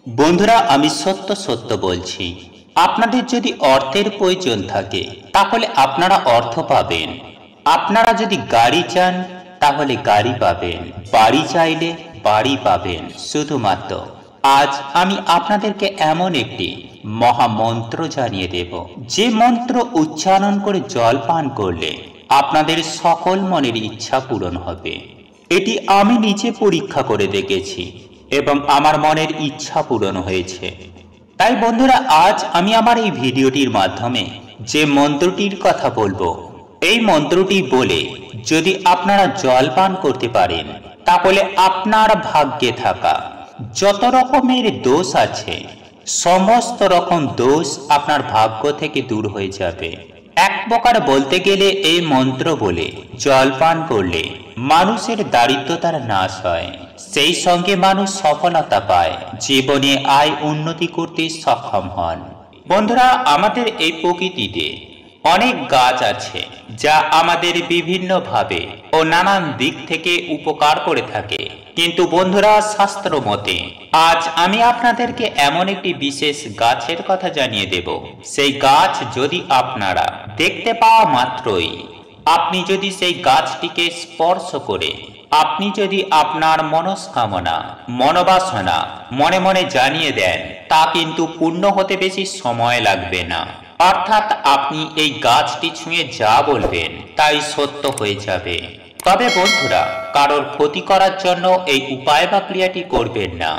বন্ধুরা, আমি সত্য সত্য বলছি, আপনাদের যদি অর্থের প্রয়োজন থাকে তাহলে আপনারা অর্থ পাবেন। আপনারা যদি গাড়ি চান তাহলে গাড়ি পাবেন, বাড়ি চাইলে বাড়ি পাবেন। শুধুমাত্র আজ আমি আপনাদেরকে এমন একটি মহামন্ত্র জানিয়ে দেব, যে মন্ত্র উচ্চারণ করে জল পান করলে আপনাদের সকল মনের ইচ্ছা পূরণ হবে। এটি আমি নিজে পরীক্ষা করে দেখেছি এবং আমার মনের ইচ্ছা পূরণ হয়েছে। তাই বন্ধুরা, আজ আমি আমার এই ভিডিওটির মাধ্যমে যে মন্ত্রটির কথা বলবো, এই মন্ত্রটি বলে যদি আপনারা জল পান করতে পারেন তাহলে আপনার ভাগ্যে থাকা যত রকমের দোষ আছে সমস্ত রকম দোষ আপনার ভাগ্য থেকে দূর হয়ে যাবে। এক প্রকার বলতে গেলে এই মন্ত্র বলে জল পান করলে মানুষের দারিদ্রতার নাশ হয়, সেই সঙ্গে মানুষ সফলতা পায়, জীবনে আয় উন্নতি করতে সক্ষম হন। বন্ধুরা, আমাদের এই প্রকৃতিতে অনেক গাছ আছে যা আমাদের বিভিন্নভাবে ও নানান দিক থেকে উপকার করে থাকে। কিন্তু বন্ধুরা, শাস্ত্র মতে আজ আমি আপনাদেরকে এমন একটি বিশেষ গাছের কথা জানিয়ে দেব। সেই গাছ যদি আপনারা দেখতে পাওয়া মাত্রই আপনি যদি সেই গাছটিকে স্পর্শ করে আপনি যদি আপনার মনস্কামনা মনোবাসনা মনে মনে জানিয়ে দেন, তা কিন্তু পূর্ণ হতে বেশি সময় লাগবে না। অর্থাৎ আপনি এই গাছটি ছুঁয়ে যা বলবেন তাই সত্য হয়ে যাবে। তবে বন্ধুরা, কারোর ক্ষতি করার জন্য এই উপায় বা ক্রিয়াটি করবেন না,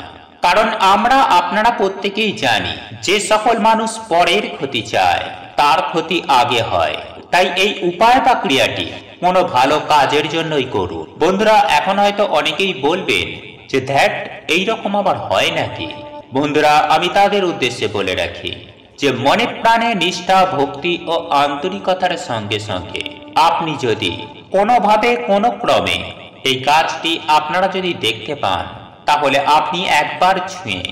কারণ আমরা আপনারা প্রত্যেকেই জানি যে সকল মানুষ পরের ক্ষতি চায় তার ক্ষতি আগে হয়। তাই এই উপায় বা ক্রিয়াটি কোনো ভালো কাজের জন্যই করুন। বন্ধুরা, এখন হয়তো অনেকেই বলবেন যে ধ্যাট এইরকম আবার হয় নাকি। বন্ধুরা, আমি তাদের উদ্দেশ্যে বলে রাখি যে মনে প্রাণে নিষ্ঠা ভক্তি ও আন্তরিকতার সঙ্গে সঙ্গে আপনি যদি কোনোভাবে কোনো ক্রমে এই গাছটি আপনারা যদি দেখতে পান তাহলে আপনি একবার ছুঁয়ে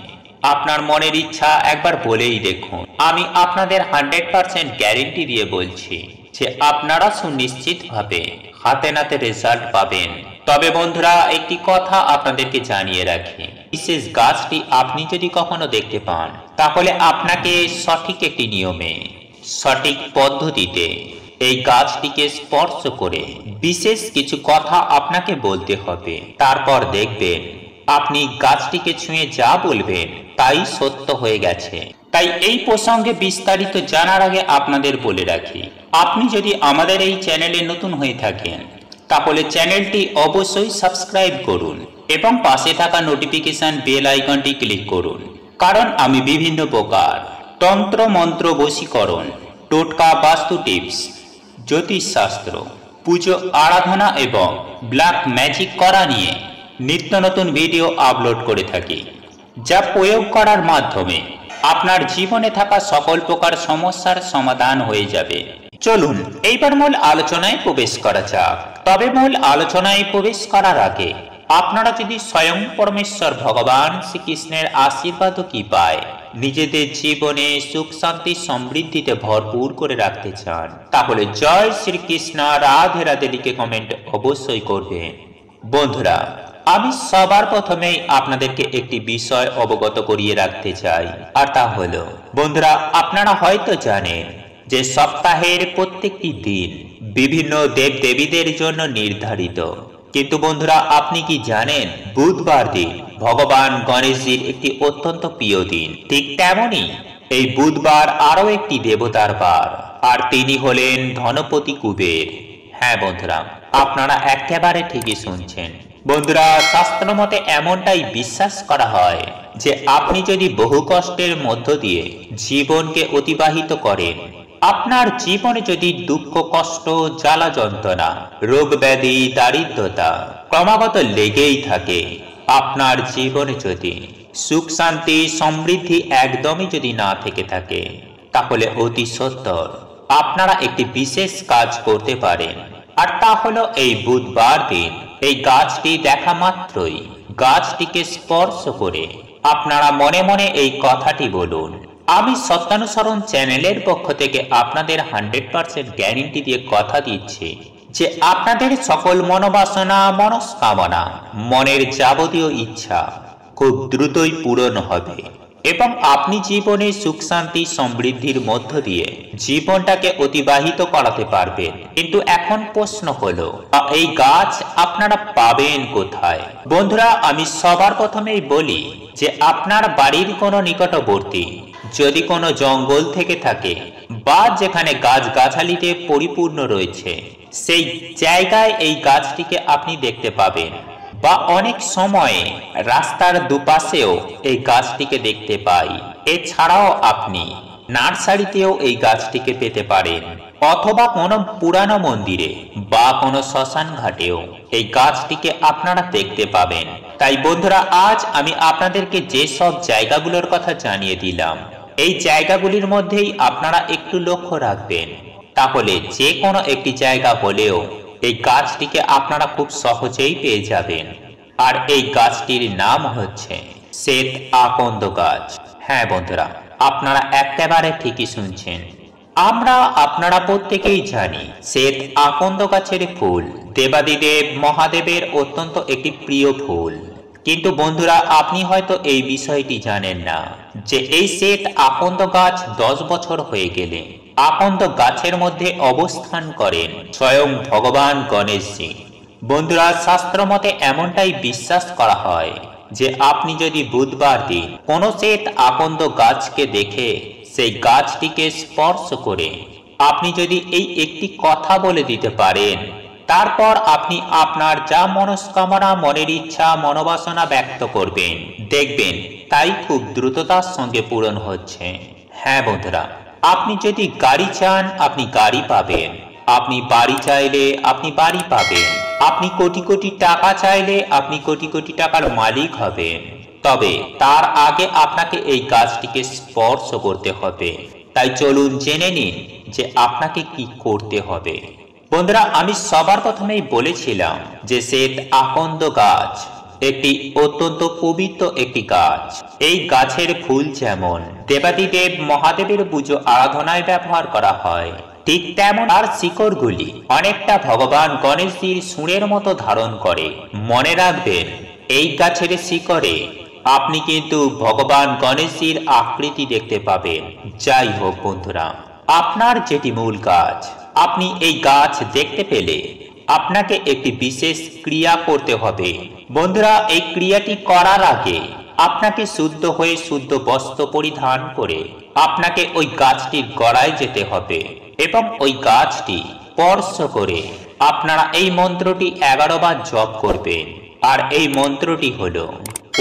আপনার মনের ইচ্ছা একবার বলেই দেখুন। আমি আপনাদের 100% গ্যারেন্টি দিয়ে বলছি যে আপনারা সুনিশ্চিতভাবে হাতে নাতে রেজাল্ট পাবেন। তবে বন্ধুরা, একটি কথা আপনাদেরকে জানিয়ে রাখি, বিশেষ গাছটি আপনি যদি কখনো দেখতে পান তাহলে আপনাকে সঠিক একটি নিয়মে সঠিক পদ্ধতিতে এই গাছটিকে স্পর্শ করে বিশেষ কিছু কথা আপনাকে বলতে হবে। তারপর দেখবেন আপনি গাছটিকে ছুঁয়ে যা বলবেন তাই সত্য হয়ে গেছে। তাই এই প্রসঙ্গে বিস্তারিত জানার আগে আপনাদের বলে রাখি, আপনি যদি আমাদের এই চ্যানেলে নতুন হয়ে থাকেন তাহলে চ্যানেলটি অবশ্যই সাবস্ক্রাইব করুন এবং পাশে থাকা নোটিফিকেশন বেল আইকনটি ক্লিক করুন, কারণ আমি বিভিন্ন প্রকার তন্ত্র মন্ত্র বশীকরণ, টোটকা বাস্তু টিপস, জ্যোতিষশাস্ত্র, পুজো আরাধনা এবং ব্ল্যাক ম্যাজিক করা নিয়ে নিত্য নতুন ভিডিও আপলোড করে থাকি, যা প্রয়োগ করার মাধ্যমে আপনার জীবনে থাকা সকল প্রকার সমস্যার সমাধান হয়ে যাবে। চলুন এইবার মূল আলোচনায় প্রবেশ করা যাক। তবে মূল আলোচনায় প্রবেশ করার আগে আপনারা যদি স্বয়ং পরমেশ্বর ভগবান শ্রীকৃষ্ণের আশীর্বাদ কি পায় নিজেদের জীবনে সুখ শান্তি সমৃদ্ধিতে ভরপুর করে রাখতে চান তাহলে জয় শ্রীকৃষ্ণ রাধে রাধে লিখে কমেন্ট অবশ্যই করবেন। বন্ধুরা, আমি সবার প্রথমেই আপনাদেরকে একটি বিষয় অবগত করিয়ে রাখতে চাই, আর তা হলো বন্ধুরা, আপনারা হয়তো জানেন যে সপ্তাহের প্রত্যেকটি দিন বিভিন্ন দেবদেবীদের জন্য নির্ধারিত। কিন্তু বন্ধুরা, আপনি কি জানেন বুধবার দিন ভগবান গণেশজির একটি অত্যন্ত প্রিয় দিন। ঠিক তেমনি এই বুধবার আরো একটি দেবতার বার, আর তিনি হলেন ধনপতি কুবের। হ্যাঁ বন্ধুরা, আপনারা একেবারে ঠিকই শুনছেন। বন্ধুরা, শাস্ত্র মতে এমনটাই বিশ্বাস করা হয় যে আপনি যদি বহু কষ্টের মধ্য দিয়ে জীবনকে অতিবাহিত করেন, আপনার জীবনে যদি দুঃখ কষ্ট জ্বালা যন্ত্রণা রোগ ব্যাধি দারিদ্রতা ক্রমাগত লেগেই থাকে, আপনার জীবনে যদি সুখ শান্তি সমৃদ্ধি একদমই যদি না থেকে থাকে, তাহলে অতি সত্বর আপনারা একটি বিশেষ কাজ করতে পারেন, আর তা হলো এই বুধবার দিন এই গাছটি দেখা মাত্রই গাছটিকে স্পর্শ করে আপনারা মনে মনে এই কথাটি বলুন। আমি সত্যানুসরণ চ্যানেলের পক্ষ থেকে আপনাদের 100% গ্যারেন্টি দিয়ে কথা দিচ্ছি যে আপনাদের সকল মনোবাসনা মনস্কামনা মনের যাবতীয় ইচ্ছা খুব দ্রুতই পূরণ হবে। এবং আপনি জীবনে সুখ শান্তি সমৃদ্ধির মধ্য দিয়ে জীবনটাকে অতিবাহিত করাতে পারবেন। কিন্তু এখন প্রশ্ন হলো, এই গাছ আপনারা পাবেন কোথায়? বন্ধুরা, আমি সবার প্রথমেই বলি যে আপনার বাড়ির কোনো নিকটবর্তী যদি কোনো জঙ্গল থেকে থাকে বা যেখানে গাছগাছালিতে পরিপূর্ণ রয়েছে, সেই জায়গায় এই গাছটিকে আপনি দেখতে পাবেন। বা অনেক সময়ে রাস্তার দুপাশেও এই গাছটিকে দেখতে পাই। এছাড়াও আপনি নার্সারিতেও এই গাছটিকে পেতে পারেন, অথবা কোনো পুরানো মন্দিরে বা কোনো শ্মশান ঘাটেও এই গাছটিকে আপনারা দেখতে পাবেন। তাই বন্ধুরা, আজ আমি আপনাদেরকে যে সব জায়গাগুলোর কথা জানিয়ে দিলাম, এই জায়গাগুলির মধ্যেই আপনারা একটু লক্ষ্য রাখবেন। তাহলে যে কোনো একটি জায়গা হলেও এই গাছটিকে আপনারা খুব সহজেই পেয়ে যাবেন। আর এই গাছটির নাম হচ্ছে শ্বেত আকন্দ গাছ। হ্যাঁ বন্ধুরা, আপনারা একেবারে ঠিকই শুনছেন। আপনারা প্রত্যেকেই জানি শ্বেত আকন্দ গাছের ফুল দেবাদিদেব মহাদেবের অত্যন্ত একটি প্রিয় ফুল। কিন্তু বন্ধুরা, আপনি হয়তো এই বিষয়টি জানেন না যে এই শ্বেত আকন্দ গাছ 10 বছর হয়ে গেলে আকন্দ গাছের মধ্যে অবস্থান করেন স্বয়ং ভগবান গণেশজি। বন্ধুরা, শাস্ত্র মতে এমনটাই বিশ্বাস করা হয় যে আপনি যদি বুধবার দিন কোনো শ্বেত আকন্দ গাছকে দেখে সেই গাছটিকে স্পর্শ করে আপনি যদি এই একটি কথা বলে দিতে পারেন, তারপর আপনি আপনার যা মনস্কামনা, মনের ইচ্ছা, মনোবাসনা ব্যক্ত করবেন, দেখবেন তাই খুব দ্রুততার সঙ্গে পূরণ হচ্ছে। হ্যাঁ বন্ধুরা, আপনি যদি গাড়ি চান আপনি গাড়ি পাবেন, আপনি বাড়ি চাইলে আপনি বাড়ি পাবেন, আপনি কোটি কোটি টাকা চাইলে আপনি কোটি কোটি টাকার মালিক হবেন। তবে তার আগে আপনাকে এই গাছটিকে স্পর্শ করতে হবে। তাই চলুন জেনে নিন যে আপনাকে কি করতে হবে। বন্ধুরা, আমি সবার প্রথমেই বলেছিলাম যে শ্বেত আকন্দ গাছ একটি অত্যন্ত পবিত্র একটি গাছ। এই গাছের ফুল যেমন দেবাদিদেব মহাদেবের পুজো আরাধনায় ব্যবহার করা হয়, ঠিক তেমন আর শিকড়গুলি অনেকটা ভগবান গণেশজির সুরের মতো ধারণ করে। মনে রাখবেন, এই গাছের শিকড়ে আপনি কিন্তু ভগবান গণেশজির আকৃতি দেখতে পাবেন। যাই হোক বন্ধুরা, আপনার যেটি মূল গাছ, আপনি এই গাছ দেখতে পেলে আপনাকে একটি বিশেষ ক্রিয়া করতে হবে। বন্ধুরা, এই ক্রিয়াটি করার আগে আপনাকে শুদ্ধ হয়ে শুদ্ধ বস্ত্র পরিধান করে আপনাকে ওই গাছটির গোড়ায় যেতে হবে এবং ওই গাছটি স্পর্শ করে আপনারা এই মন্ত্রটি 11 বার জপ করবেন। আর এই মন্ত্রটি হলো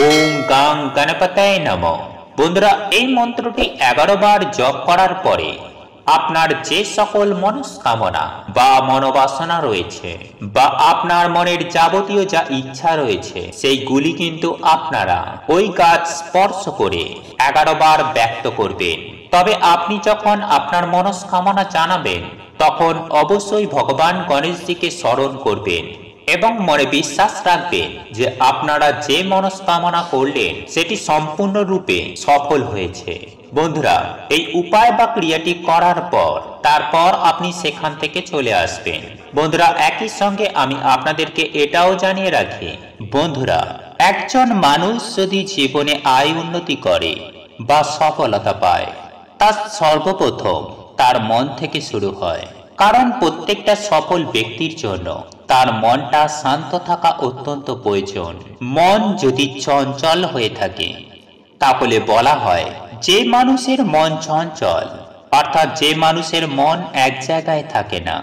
ওম গাং গণপতায় নমঃ। বন্ধুরা, এই মন্ত্রটি 11 বার জপ করার পরে আপনার যে সকল মনস্কামনা বা মনোবাসনা রয়েছে বা আপনার মনের যাবতীয় যা ইচ্ছা রয়েছে, সেইগুলি কিন্তু আপনারা ওই গাছ স্পর্শ করে 11 বার ব্যক্ত করবেন। তবে আপনি যখন আপনার মনস্কামনা জানাবেন, তখন অবশ্যই ভগবান গণেশজিকে স্মরণ করবেন এবং মনে বিশ্বাস রাখবেন যে আপনারা যে মনস্কামনা করলেন সেটি সম্পূর্ণরূপে সফল হয়েছে। বন্ধুরা, এই উপায় বা ক্রিয়াটি করার পর তারপর আপনি সেখান থেকে চলে আসবেন। বন্ধুরা, একই সঙ্গে আমি আপনাদেরকে এটাও জানিয়ে রাখি, বন্ধুরা, একজন মানুষ যদি জীবনে আয় উন্নতি করে বা সফলতা পায়, তার সর্বপ্রথম তার মন থেকে শুরু হয়। কারণ প্রত্যেকটা সফল ব্যক্তির জন্য তার মনটা শান্ত থাকা অত্যন্ত প্রয়োজন। মন যদি চঞ্চল হয়ে থাকে তাহলে বলা হয় যে মানুষের মন চঞ্চল, অর্থাৎ যে মানুষের মন এক জায়গায় থাকে না,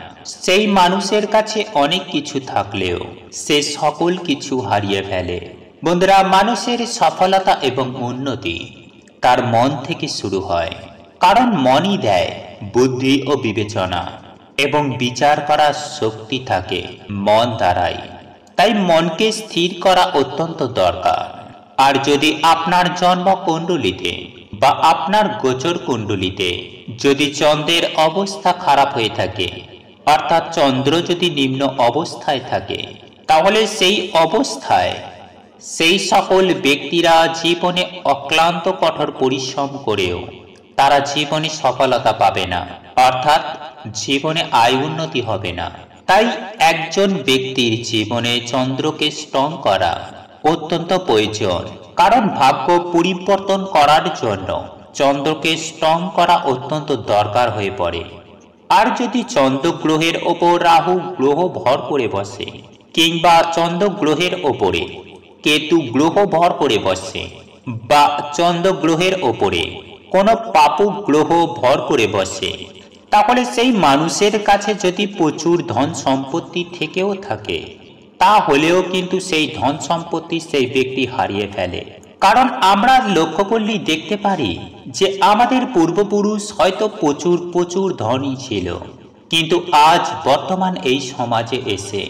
সেই মানুষের কাছে অনেক কিছু থাকলেও সে সকল কিছু হারিয়ে ফেলে। বন্ধুরা, মানুষের সফলতা এবং উন্নতি তার মন থেকে শুরু হয়। কারণ মনই দেয় বুদ্ধি ও বিবেচনা এবং বিচার করার শক্তি থাকে মন দ্বারাই। তাই মনকে স্থির করা অত্যন্ত দরকার। আর যদি আপনার জন্ম কুণ্ডলিতে বা আপনার গোচর কুণ্ডলিতে যদি চন্দ্রের অবস্থা খারাপ হয়ে থাকে, অর্থাৎ চন্দ্র যদি নিম্ন অবস্থায় থাকে, তাহলে সেই অবস্থায় সেই সকল ব্যক্তিরা জীবনে অক্লান্ত কঠোর পরিশ্রম করেও তারা জীবনে সফলতা পাবে না, অর্থাৎ জীবনে আয় উন্নতি হবে না। তাই একজন ব্যক্তির জীবনে চন্দ্রকে স্ট্রং করা অত্যন্ত প্রয়োজন। কারণ ভাগ্য পরিবর্তন করার জন্য চন্দ্রকে স্ট্রং করা অত্যন্ত দরকার হয়ে পড়ে। আর যদি চন্দ্র গ্রহের ওপর রাহু গ্রহ ভর করে বসে, কিংবা চন্দ্র গ্রহের ওপরে কেতু গ্রহ ভর করে বসে, বা চন্দ্র গ্রহের ওপরে কোনো পাপু গ্রহ ভর করে বসে, তাহলে সেই মানুষের কাছে যদি প্রচুর ধন সম্পত্তি থেকেও থাকে, তাহলেও কিন্তু সেই ধন সম্পত্তি সেই ব্যক্তি হারিয়ে ফেলে। কারণ আমরা লক্ষ্য করলেই দেখতে পারি যে আমাদের পূর্বপুরুষ হয়তো প্রচুর প্রচুর ধনী ছিল, কিন্তু আজ বর্তমান এই সমাজে এসে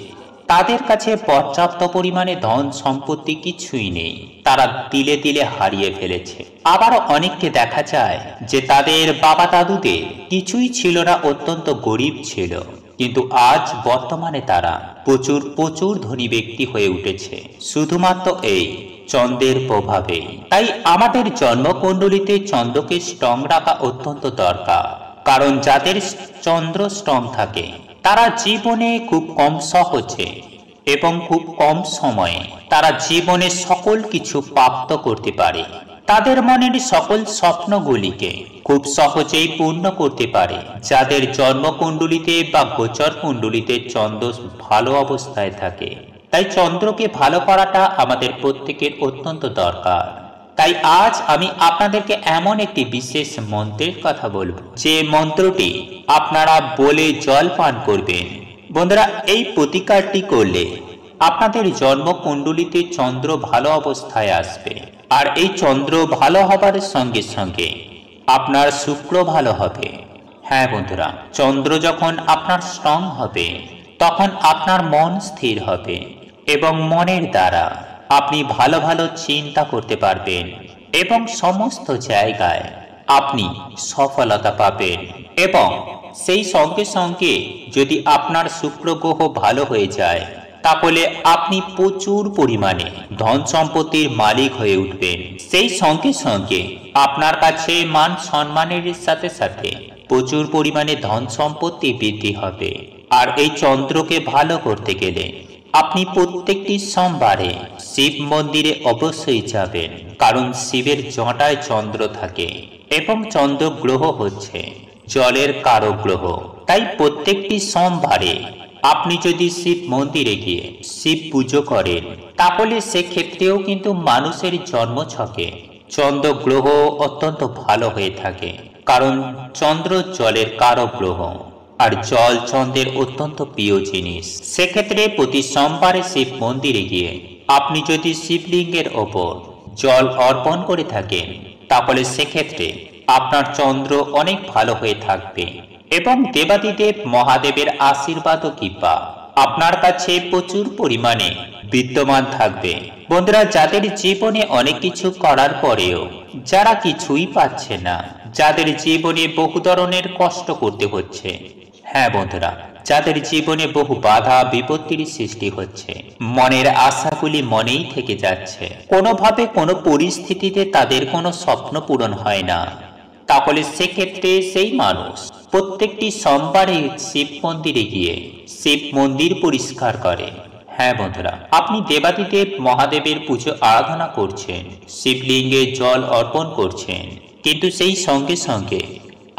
তাদের কাছে পর্যাপ্ত পরিমাণে ধন সম্পত্তি কিছুই নেই, তারা তিলে তিলে হারিয়ে ফেলেছে। আবারও অনেককে দেখা যায় যে তাদের বাবা দাদুদের কিছুই ছিল না, অত্যন্ত গরিব ছিল, কিন্তু আজ বর্তমানে তারা প্রচুর প্রচুর ধনী ব্যক্তি হয়ে উঠেছে শুধুমাত্র এই চন্দ্রের প্রভাবে। তাই আমাদের জন্মকুণ্ডলিতে চন্দ্রকে স্ট্রং রাখা অত্যন্ত দরকার। কারণ যাদের চন্দ্র স্ট্রং থাকে তারা জীবনে খুব কম সহজে এবং খুব কম সময়ে তারা জীবনে সকল কিছু প্রাপ্ত করতে পারে। তাদের মনের সকল স্বপ্নগুলিকে খুব সহজেই পূর্ণ করতে পারে। যাদের জন্মকুণ্ডলিতে বা গোচর কুণ্ডলিতে চন্দ্র ভালো অবস্থায় থাকে, তাই চন্দ্রকে ভালো করাটা আমাদের প্রত্যেকের অত্যন্ত দরকার। তাই আজ আমি আপনাদেরকে এমন একটি বিশেষ মন্ত্রের কথা বলবো, যে মন্ত্রটি আপনারা বলে জল পান করবেন। বন্ধুরা, এই প্রতিকারটি করলে আপনাদের জন্মকুণ্ডলিতে চন্দ্র ভালো অবস্থায় আসবে, আর এই চন্দ্র ভালো হবার সঙ্গে সঙ্গে আপনার শুক্র ভালো হবে। হ্যাঁ বন্ধুরা, চন্দ্র যখন আপনার স্ট্রং হবে তখন আপনার মন স্থির হবে এবং মনের দ্বারা আপনি ভালো ভালো চিন্তা করতে পারবেন এবং সমস্ত জায়গায় আপনি সফলতা পাবেন। এবং সেই সঙ্গে সঙ্গে যদি আপনার শুক্র গ্রহ ভালো হয়ে যায়, তাহলে আপনি প্রচুর পরিমাণে ধন সম্পত্তির মালিক হয়ে উঠবেন। সেই সঙ্গে সঙ্গে আপনার কাছে মান সম্মানের সাথে সাথে প্রচুর পরিমাণে ধন সম্পত্তি বৃদ্ধি হবে। আর এই চন্দ্রকে ভালো করতে গেলে আপনি প্রত্যেকটি সোমবারে শিব মন্দিরে অবশ্যই যাবেন, কারণ শিবের জটায় চন্দ্র থাকে এবং চন্দ্র গ্রহ হচ্ছে জলের কারক গ্রহ। তাই প্রত্যেকটি সোমবারে আপনি যদি শিব মন্দিরে গিয়ে শিব পুজো করেন, তাহলে সেক্ষেত্রেও কিন্তু মানুষের জন্মছকে চন্দ্র গ্রহ অত্যন্ত ভালো হয়ে থাকে। কারণ চন্দ্র জলের কারক গ্রহ, আর জল চন্দ্রের অত্যন্ত প্রিয় জিনিস। সেক্ষেত্রে প্রতি সোমবারে শিব মন্দিরে গিয়ে আপনি যদি শিবলিঙ্গের ওপর জল অর্পণ করে থাকেন, তাহলে সেক্ষেত্রে আপনার চন্দ্র অনেক ভালো হয়ে থাকবে এবং দেবাদিদেব মহাদেবের আশীর্বাদ ও কৃপা আপনার কাছে প্রচুর পরিমাণে বিদ্যমান থাকবে। বন্ধুরা, যাদের জীবনে অনেক কিছু করার পরেও যারা কিছুই পাচ্ছে না, যাদের জীবনে বহু ধরনের কষ্ট করতে হচ্ছে, হ্যাঁ বন্ধুরা, যাদের জীবনে বহু বাধা বিপত্তির সৃষ্টি হচ্ছে, মনের আশাগুলি মনেই থেকে যাচ্ছে, কোনোভাবে কোনো পরিস্থিতিতে তাদের কোনো স্বপ্ন পূরণ হয় না, তাহলে সেক্ষেত্রে সেই মানুষ প্রত্যেকটি সোমবারে শিব মন্দিরে গিয়ে শিব মন্দির পরিষ্কার করে। হ্যাঁ বন্ধুরা, আপনি দেবাদিদেব মহাদেবের পুজো আরাধনা করছেন, শিবলিঙ্গে জল অর্পণ করছেন, কিন্তু সেই সঙ্গে সঙ্গে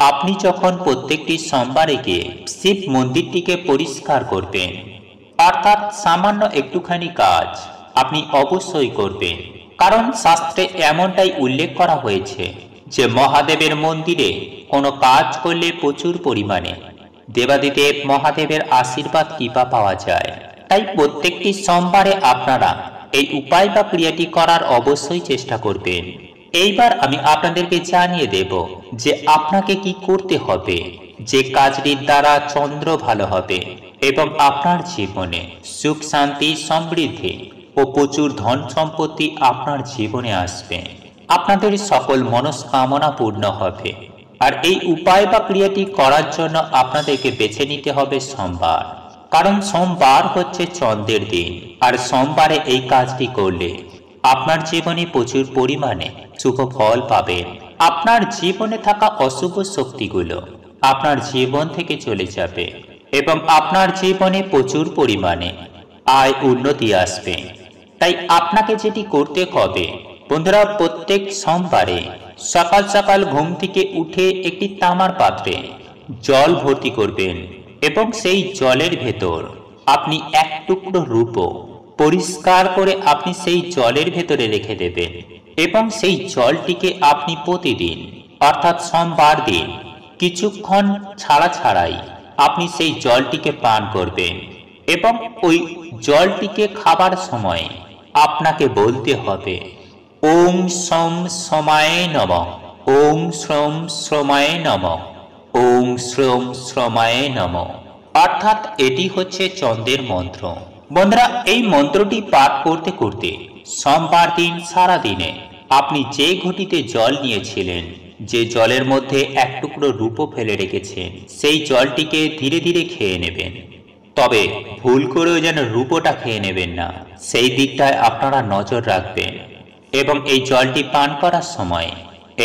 আপনি যখন প্রত্যেকটি সোমবারে গিয়ে শিব মন্দিরটিকে পরিষ্কার করবেন, অর্থাৎ সামান্য একটুখানি কাজ আপনি অবশ্যই করবেন। কারণ শাস্ত্রে এমনটাই উল্লেখ করা হয়েছে যে মহাদেবের মন্দিরে কোনো কাজ করলে প্রচুর পরিমাণে দেবাদিদেব মহাদেবের আশীর্বাদ কৃপা পাওয়া যায়। তাই প্রত্যেকটি সোমবারে আপনারা এই উপায় বা ক্রিয়াটি করার অবশ্যই চেষ্টা করবেন। এইবার আমি আপনাদেরকে জানিয়ে দেব যে আপনাকে কি করতে হবে, যে কাজটির দ্বারা চন্দ্র ভালো হবে এবং আপনার জীবনে সুখ শান্তি সমৃদ্ধি ও প্রচুর ধন সম্পত্তি আপনার জীবনে আসবে, আপনাদের সকল মনস্কামনা পূর্ণ হবে। আর এই উপায় বা ক্রিয়াটি করার জন্য আপনাদেরকে বেছে নিতে হবে সোমবার, কারণ সোমবার হচ্ছে চন্দ্রের দিন। আর সোমবারে এই কাজটি করলে আপনার জীবনে প্রচুর পরিমাণে শুভ ফল পাবেন। আপনার জীবনে থাকা অশুভ শক্তিগুলো আপনার জীবন থেকে চলে যাবে এবং আপনার জীবনে প্রচুর পরিমাণে আয় উন্নতি আসবে। তাই আপনাকে যেটি করতে হবে, বন্ধুরা, প্রত্যেক সোমবারে সকাল সকাল ঘুম থেকে উঠে একটি তামার পাত্রে জল ভর্তি করবেন এবং সেই জলের ভেতর আপনি এক টুকরো রূপো পরিষ্কার করে আপনি সেই জলের ভেতরে রেখে দেবেন এবং সেই জলটিকে আপনি প্রতিদিন অর্থাৎ সোমবার দিন কিছুক্ষণ ছাড়া ছাড়াই আপনি সেই জলটিকে পান করবেন এবং ওই জলটিকে খাবার সময় আপনাকে বলতে হবে ওম সোম সোমায় নমঃ, ওম শ্রম শ্রমায় নমঃ, ওম শ্রম শ্রমায় নমঃ। অর্থাৎ এটি হচ্ছে চন্দ্রের মন্ত্র। বন্ধুরা, এই মন্ত্রটি পাঠ করতে করতে সোমবার দিন সারা দিনে আপনি যে ঘটিতে জল নিয়েছিলেন, যে জলের মধ্যে এক টুকরো রূপো ফেলে রেখেছেন, সেই জলটিকে ধীরে ধীরে খেয়ে নেবেন। তবে ভুল করেও যেন রূপোটা খেয়ে নেবেন না, সেই দিকটায় আপনারা নজর রাখবেন এবং এই জলটি পান করার সময়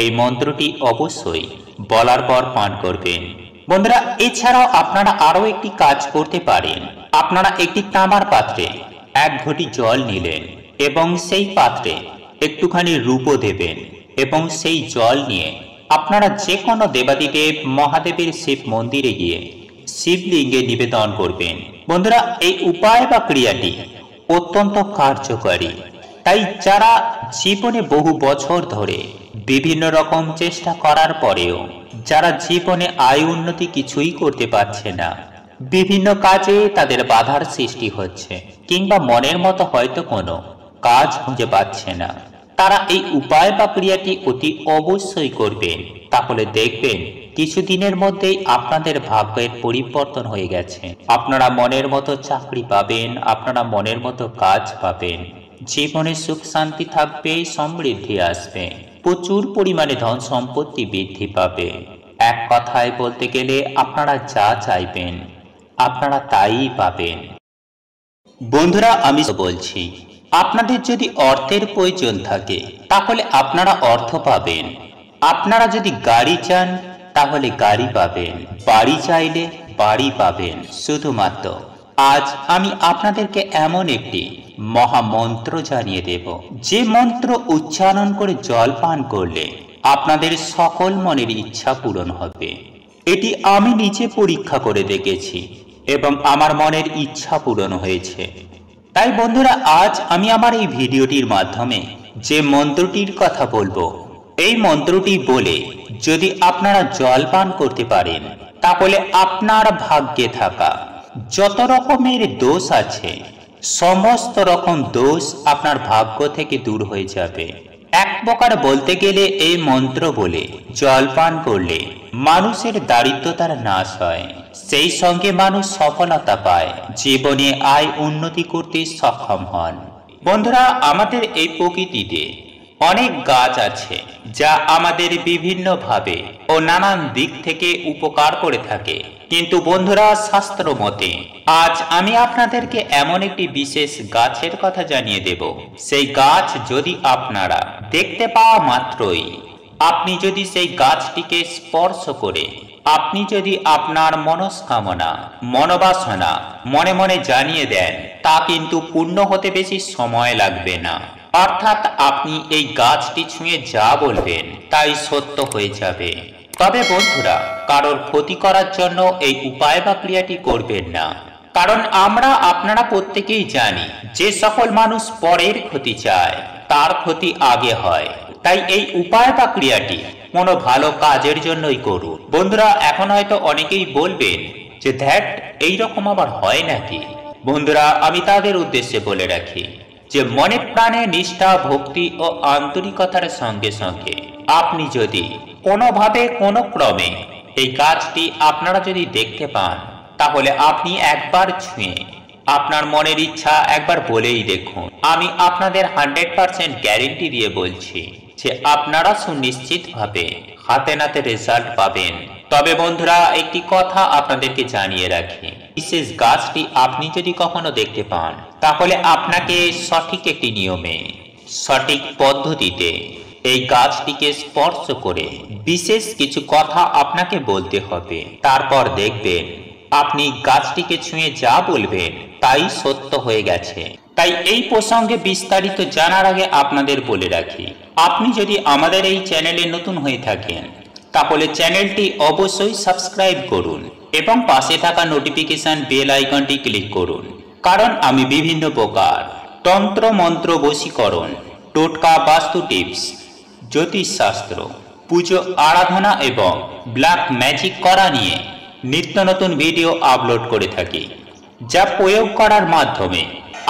এই মন্ত্রটি অবশ্যই বলার পর পান করবেন। বন্ধুরা, এছাড়াও আপনারা আরো একটি কাজ করতে পারেন। আপনারা একটি তামার পাত্রে এক ঘটি জল নিলেন এবং সেই পাত্রে একটুখানি রূপো দেবেন এবং সেই জল নিয়ে আপনারা যে কোনো দেবাদিদেব মহাদেবের শিব মন্দিরে গিয়ে শিবলিঙ্গে নিবেদন করবেন। বন্ধুরা, এই উপায় বা ক্রিয়াটি অত্যন্ত কার্যকরী। তাই যারা জীবনে বহু বছর ধরে বিভিন্ন রকম চেষ্টা করার পরেও যারা জীবনে আয় উন্নতি কিছুই করতে পারছে না, বিভিন্ন কাজে তাদের বাধার সৃষ্টি হচ্ছে কিংবা মনের মতো হয়তো কোনো কাজ খুঁজে পাচ্ছে না, তারা এই উপায় বা ক্রিয়াটি অতি অবশ্যই করবেন। তাহলে দেখবেন কিছুদিনের মধ্যেই আপনাদের ভাগ্যের পরিবর্তন হয়ে গেছে। আপনারা মনের মতো চাকরি পাবেন, আপনারা মনের মতো কাজ পাবেন, জীবনে সুখ শান্তি থাকবে, সমৃদ্ধি আসবে, প্রচুর পরিমাণে ধন সম্পত্তি বৃদ্ধি পাবে। এক কথায় বলতে গেলে আপনারা যা চাইবেন আপনারা তাই পাবেন। বন্ধুরা, আমি বলছি, আপনাদের যদি অর্থের প্রয়োজন থাকে তাহলে আপনারা অর্থ পাবেন। আপনারা যদি গাড়ি চান তাহলে গাড়ি পাবেন, বাড়ি চাইলে বাড়ি পাবেন। শুধুমাত্র আজ আমি আপনাদেরকে এমন একটি মহামন্ত্র জানিয়ে দেব, যে মন্ত্র উচ্চারণ করে জল পান করলে আপনাদের সকল মনের ইচ্ছা পূরণ হবে। এটি আমি নিজে পরীক্ষা করে দেখেছি এবং আমার মনের ইচ্ছা পূরণ হয়েছে। তাই বন্ধুরা, আজ আমি আমার এই ভিডিওটির মাধ্যমে যে মন্ত্রটির কথা বলবো, এই মন্ত্রটি বলে যদি আপনারা জল পান করতে পারেন তাহলে আপনার ভাগ্যে থাকা যত রকমের দোষ আছে সমস্ত রকম দোষ আপনার ভাগ্য থেকে দূর হয়ে যাবে। এক প্রকার বলতে গেলে এই মন্ত্র বলে জল পান করলে মানুষের দারিদ্রতার নাশ হয়, সেই সঙ্গে মানুষ সফলতা পায়, জীবনে আয় উন্নতি করতে সক্ষম হন। বন্ধুরা, আমাদের এই প্রকৃতিতে অনেক গাছ আছে যা আমাদের বিভিন্ন ভাবে ও নানান দিক থেকে উপকার করে থাকে। কিন্তু বন্ধুরা, শাস্ত্র মতে আজ আমি আপনাদেরকে এমন একটি বিশেষ গাছের কথা জানিয়ে দেব। সেই গাছ যদি আপনারা দেখতে পাওয়া মাত্রই আপনি যদি সেই গাছটিকে স্পর্শ করে আপনি যদি আপনার মনস্কামনা মনোবাসনা মনে মনে জানিয়ে দেন, তা কিন্তু পূর্ণ হতে বেশি সময় লাগবে না। অর্থাৎ আপনি এই গাছটি ছুঁয়ে যা বলবেন তাই সত্য হয়ে যাবে। তবে বন্ধুরা, কারোর ক্ষতি করার জন্য এই উপায় বা ক্রিয়াটি করবেন না, কারণ আমরা আপনারা প্রত্যেকেই জানি যে সকল মানুষ পরের ক্ষতি চায় তার ক্ষতি আগে হয়। তাই এই উপায় বা ক্রিয়াটি কোনো ভালো কাজের জন্যই করুন। বন্ধুরা, এখন হয়তো অনেকেই বলবেন যে ধ্যাট এইরকম আবার হয় নাকি? বন্ধুরা, আমি তাদের উদ্দেশ্যে বলে রাখি যে মনে প্রাণে নিষ্ঠা ভক্তি ও আন্তরিকতার সঙ্গে সঙ্গে আপনি যদি কোনোভাবে কোনো ক্রমে এই গাছটি আপনারা যদি দেখতে পান তাহলে আপনি একবার ছুঁয়ে আপনার মনের ইচ্ছা একবার বলেই দেখুন। আমি আপনাদের 100% গ্যারেন্টি দিয়ে বলছি যে আপনারা সুনিশ্চিতভাবে হাতে নাতে রেজাল্ট পাবেন। তবে বন্ধুরা, একটি কথা আপনাদেরকে জানিয়ে রাখি, বিশেষ গাছটি আপনি যদি কখনো দেখতে পান তাহলে আপনাকে সঠিক একটি নিয়মে সঠিক পদ্ধতিতে এই গাছটিকে স্পর্শ করে বিশেষ কিছু কথা আপনাকে বলতে হবে। তারপর দেখবেন আপনি গাছটিকে ছুঁয়ে যা বলবেন তাই সত্য হয়ে গেছে। তাই এই প্রসঙ্গে বিস্তারিত জানার আগে আপনাদের বলে রাখি, আপনি যদি আমাদের এই চ্যানেলে নতুন হয়ে থাকেন তাহলে চ্যানেলটি অবশ্যই সাবস্ক্রাইব করুন এবং পাশে থাকা নোটিফিকেশন বেল আইকনটি ক্লিক করুন, কারণ আমি বিভিন্ন প্রকার তন্ত্র মন্ত্র বশীকরণ, টোটকা, বাস্তু টিপস, জ্যোতিষশাস্ত্র, পুজো আরাধনা এবং ব্ল্যাক ম্যাজিক করা নিয়ে নিত্য নতুন ভিডিও আপলোড করে থাকি, যা প্রয়োগ করার মাধ্যমে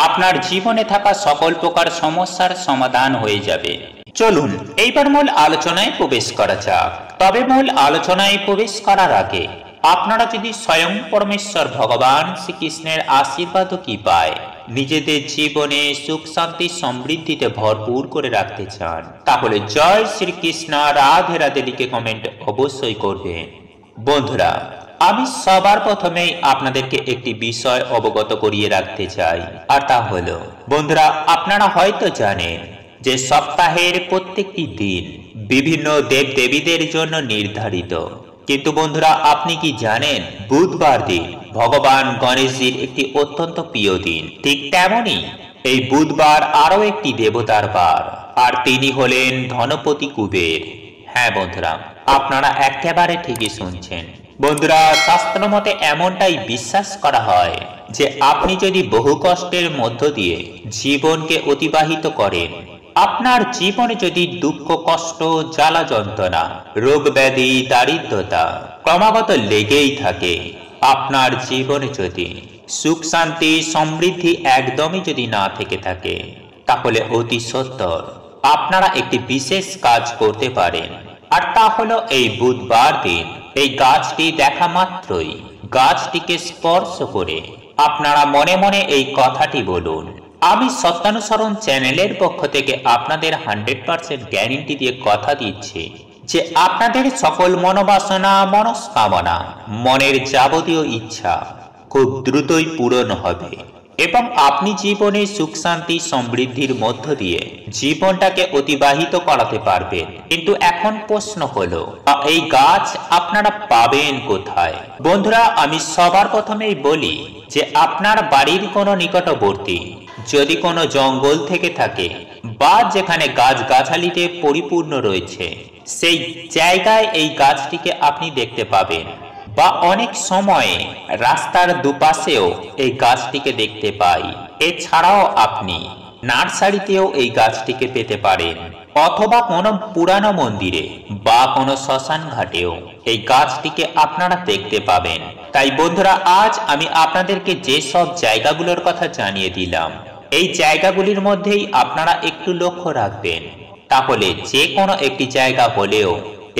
আপনার জীবনে থাকা সকল প্রকার সমস্যার সমাধান হয়ে যাবে। চলুন এইবার মূল আলোচনায় প্রবেশ করা যাক। তবে মূল আলোচনায় প্রবেশ করার আগে আপনারা যদি স্বয়ং পরমেশ্বর ভগবান শ্রীকৃষ্ণের আশীর্বাদ ও কৃপায় নিজেদের জীবনে সুখ শান্তি সমৃদ্ধিতে ভরপুর করে রাখতে চান, তাহলে জয় শ্রীকৃষ্ণ, রাধে রাধে লিখে কমেন্ট অবশ্যই করবেন। বন্ধুরা, আমি সবার প্রথমেই আপনাদেরকে একটি বিষয় অবগত করিয়ে রাখতে চাই, আর তা হলো, বন্ধুরা, আপনারা হয়তো জানেন যে সপ্তাহের প্রত্যেকটি দিন বিভিন্ন দেব দেবীদের জন্য নির্ধারিত, কিন্তু বন্ধুরা, আপনি কি জানেন বুধবার দিন ভগবান গণেশজির একটি অত্যন্ত প্রিয় দিন। ঠিক তেমনি এই বুধবার আরো একটি দেবতার বার, আর তিনি হলেন ধনপতি কুবের। হ্যাঁ বন্ধুরা, আপনারা একেবারে ঠিকই শুনছেন। বন্ধুরা, শাস্ত্র মতে এমনটাই বিশ্বাস করা হয় যে আপনি যদি বহু কষ্টের মধ্য দিয়ে জীবনকে অতিবাহিত করেন, আপনার জীবনে যদি দুঃখ, কষ্ট, জ্বালা যন্ত্রণা, রোগ ব্যাধি, দারিদ্রতা ক্রমাগত লেগেই থাকে, আপনার জীবনে যদি সুখ শান্তি সমৃদ্ধি একদমই যদি না থেকে থাকে, তাহলে অতি সত্বর আপনারা একটি বিশেষ কাজ করতে পারেন, আর তা হলো এই বুধবার দিন এই গাছটি দেখা মাত্রই গাছটিকে স্পর্শ করে আপনারা মনে মনে এই কথাটি বলুন। আমি সত্যানুসরণ চ্যানেলের পক্ষ থেকে আপনাদের 100% গ্যারান্টি দিয়ে কথা দিচ্ছি যে আপনাদের সকল মনোবাসনা, মনস্কামনা, মনের যাবতীয় ইচ্ছা খুব দ্রুতই পূরণ হবে এবং আপনি জীবনে সুখ শান্তি সমৃদ্ধির মধ্য দিয়ে জীবনটাকে অতিবাহিত করাতে পারবেন। কিন্তু এখন প্রশ্ন হলো, এই গাছ আপনারা পাবেন কোথায়? বন্ধুরা, আমি সবার প্রথমেই বলি যে আপনার বাড়ির কোনো নিকটবর্তী যদি কোনো জঙ্গল থেকে থাকে বা যেখানে গাছগাছালিতে পরিপূর্ণ রয়েছে, সেই জায়গায় এই গাছটিকে আপনি দেখতে পাবেন, বা অনেক সময়ে রাস্তার দুপাশেও এই গাছটিকে দেখতে পাই। এছাড়াও আপনি নার্সারিতেও এই গাছটিকে পেতে পারেন, অথবা কোনো পুরানো মন্দিরে বা কোনো শ্মশান ঘাটেও এই গাছটিকে আপনারা দেখতে পাবেন। তাই বন্ধুরা, আজ আমি আপনাদেরকে যে সব জায়গাগুলোর কথা জানিয়ে দিলাম, এই জায়গাগুলির মধ্যেই আপনারা একটু লক্ষ্য রাখবেন, তাহলে যে কোনো একটি জায়গা হলেও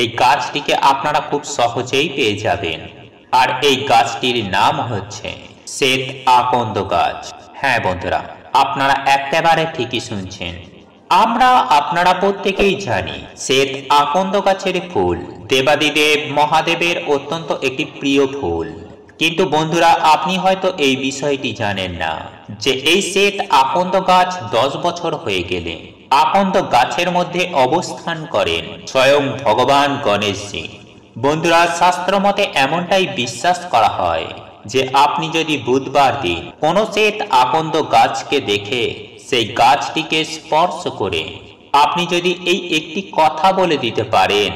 এই গাছটিকে আপনারা খুব সহজেই পেয়ে যাবেন। আর এই গাছটির নাম হচ্ছে শ্বেত আকন্দ গাছ। হ্যাঁ বন্ধুরা, আপনারা একেবারে ঠিকই শুনছেন। আপনারা প্রত্যেকেই জানি শ্বেত আকন্দ গাছের ফুল দেবাদিদেব মহাদেবের অত্যন্ত একটি প্রিয় ফুল। কিন্তু বন্ধুরা, আপনি হয়তো এই বিষয়টি জানেন না যে এই শ্বেত আকন্দ গাছ 10 বছর হয়ে গেলে আকন্দ গাছের মধ্যে অবস্থান করেন স্বয়ং ভগবান গণেশজি। বন্ধুরা, শাস্ত্র মতে এমনটাই বিশ্বাস করা হয় যে আপনি যদি বুধবার দিন কোনো শ্বেত আকন্দ গাছকে দেখে সেই গাছটিকে স্পর্শ করে আপনি যদি এই একটি কথা বলে দিতে পারেন,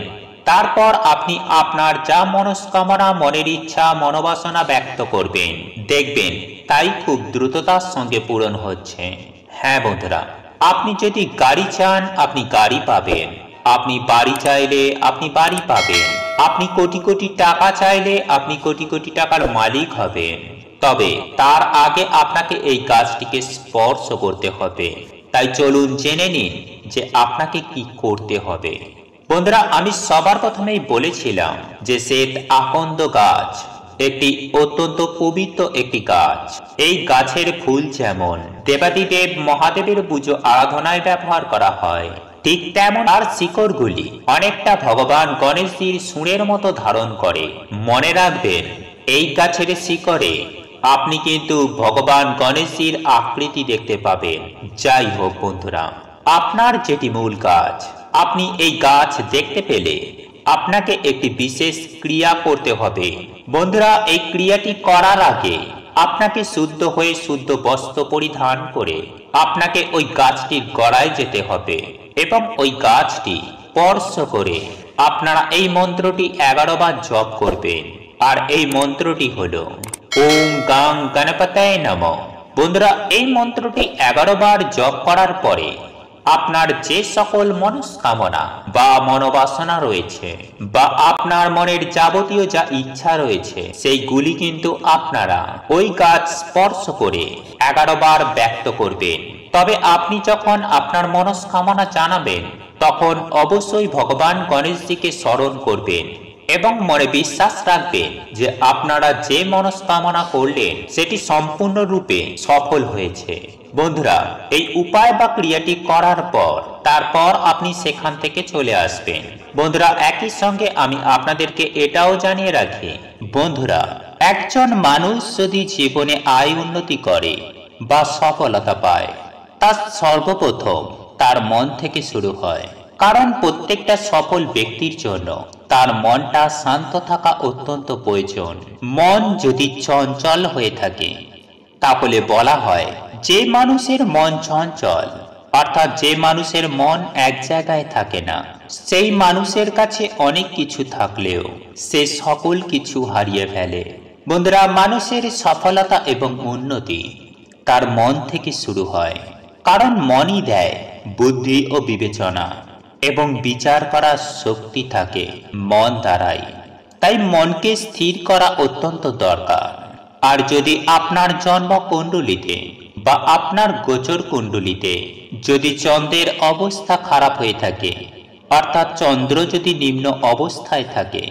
তারপর আপনি আপনার যা মনস্কামনা, মনের ইচ্ছা, মনোবাসনা ব্যক্ত করবেন, দেখবেন তাই খুব দ্রুততার সঙ্গে পূরণ হচ্ছে। হ্যাঁ বন্ধুরা, আপনি যদি গাড়ি চান আপনি গাড়ি পাবেন, আপনি বাড়ি চাইলে আপনি বাড়ি পাবেন, আপনি কোটি কোটি টাকা চাইলে আপনি কোটি কোটি টাকার মালিক হবেন। তবে তার আগে আপনাকে এই গাছটিকে স্পর্শ করতে হবে। তাই চলুন জেনে নিন যে আপনাকে কি করতে হবে। বন্ধুরা, আমি সবার প্রথমেই বলেছিলাম যে শ্বেত আকন্দ গাছ একটি অত্যন্ত পবিত্র একটি গাছ। এই গাছের ফুল যেমন দেবাদিদেব মহাদেবের পুজো আরাধনায় ব্যবহার করা হয়, ঠিক তেমন আর শিকড়গুলি অনেকটা ভগবান গণেশজির সুরের মতো ধারণ করে। মনে রাখবেন, এই গাছের শিকড়ে আপনি কিন্তু ভগবান গণেশজির আকৃতি দেখতে পাবেন। যাই হোক বন্ধুরা, আপনার যেটি মূল গাছ, আপনি এই গাছ দেখতে পেলে আপনাকে একটি বিশেষ ক্রিয়া করতে হবে। বন্ধুরা, এই ক্রিয়াটি করার আগে আপনাকে শুদ্ধ হয়ে শুদ্ধ বস্ত্র পরিধান করে আপনাকে ওই গাছটির গোড়ায় যেতে হবে এবং ওই গাছটি স্পর্শ করে আপনারা এই মন্ত্রটি 11 বার জপ করবেন। আর এই মন্ত্রটি হলো ওম গাং গণপতায় নমঃ। বন্ধুরা, এই মন্ত্রটি 11 বার জপ করার পরে আপনার যে সকল মনস্কামনা বা মনোবাসনা রয়েছে বা আপনার মনের যাবতীয় যা ইচ্ছা রয়েছে সেইগুলি কিন্তু আপনারা ওই গাছ স্পর্শ করে 11 বার ব্যক্ত করবেন। তবে আপনি যখন আপনার মনস্কামনা জানাবেন তখন অবশ্যই ভগবান গণেশজিকে স্মরণ করবেন এবং মনে বিশ্বাস রাখবেন যে আপনারা যে মনস্কামনা করলেন সেটি সম্পূর্ণরূপে সফল হয়েছে। বন্ধুরা, এই উপায় বা ক্রিয়াটি করার পর তারপর আপনি সেখান থেকে চলে আসবেন। বন্ধুরা, একই সঙ্গে আমি আপনাদেরকে এটাও জানিয়ে রাখি, বন্ধুরা, একজন মানুষ যদি জীবনে আয় উন্নতি করে বা সফলতা পায় তা সর্বপ্রথম তার মন থেকে শুরু হয়। কারণ প্রত্যেকটা সফল ব্যক্তির জন্য তার মনটা শান্ত থাকা অত্যন্ত প্রয়োজন। মন যদি চঞ্চল হয়ে থাকে তাহলে বলা হয় যে মানুষের মন চঞ্চল, অর্থাৎ যে মানুষের মন এক জায়গায় থাকে না, সেই মানুষের কাছে অনেক কিছু থাকলেও সে সকল কিছু হারিয়ে ফেলে। বন্ধুরা, মানুষের সফলতা এবং উন্নতি তার মন থেকে শুরু হয়। কারণ মনই দেয় বুদ্ধি ও বিবেচনা এবং বিচার করার শক্তি থাকে মন দ্বারাই। তাই মনকে স্থির করা অত্যন্ত দরকার। আর যদি আপনার জন্ম কুণ্ডলিতে বা আপনার গোচর কুণ্ডলিতে যদি চন্দ্রের অবস্থা খারাপ হয়ে থাকে, অর্থাৎ চন্দ্র যদি নিম্ন অবস্থায় থাকে,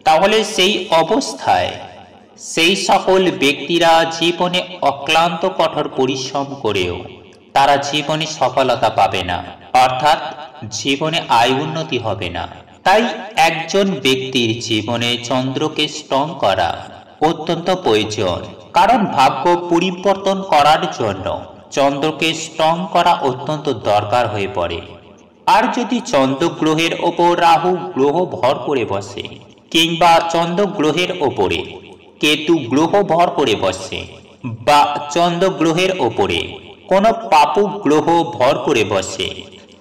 তাহলে সেই অবস্থায় সেই সকল ব্যক্তিরা জীবনে অক্লান্ত কঠোর পরিশ্রম করেও তারা জীবনে সফলতা পাবে না, অর্থাৎ জীবনে আয় উন্নতি হবে না। তাই একজন ব্যক্তির জীবনে চন্দ্রকে স্ট্রং করা অত্যন্ত প্রয়োজন। কারণ ভাগ্য পরিবর্তন করার জন্য চন্দ্রকে স্ট্রং করা অত্যন্ত দরকার হয়ে পড়ে। আর যদি চন্দ্র গ্রহের ওপর রাহু গ্রহ ভর করে বসে কিংবা চন্দ্র গ্রহের ওপরে কেতু গ্রহ ভর করে বসে বা চন্দ্র গ্রহের ওপরে কোনো পাপু গ্রহ ভর করে বসে,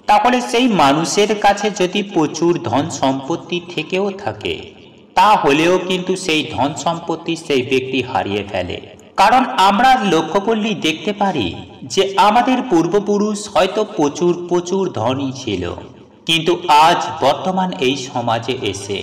তাহলে সেই মানুষের কাছে যদি প্রচুর ধন সম্পত্তি থেকেও থাকে তাহলেও কিন্তু সেই ধন সম্পত্তি সেই ব্যক্তি হারিয়ে ফেলে। কারণ আমরা লক্ষ্য করলেই দেখতে পারি যে আমাদের পূর্বপুরুষ হয়তো প্রচুর প্রচুর ধনী ছিল, কিন্তু আজ বর্তমান এই সমাজে এসে